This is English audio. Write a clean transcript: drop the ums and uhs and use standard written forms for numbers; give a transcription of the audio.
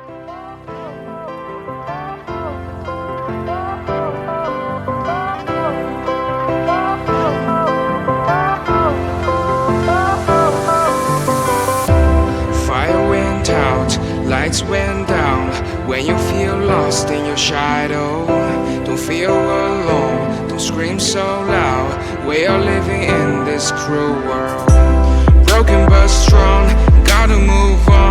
Fire went out, lights went down. When you feel lost in your shadow, don't feel alone, don't scream so loud. We are living in this cruel world, broken but strong, gotta move on.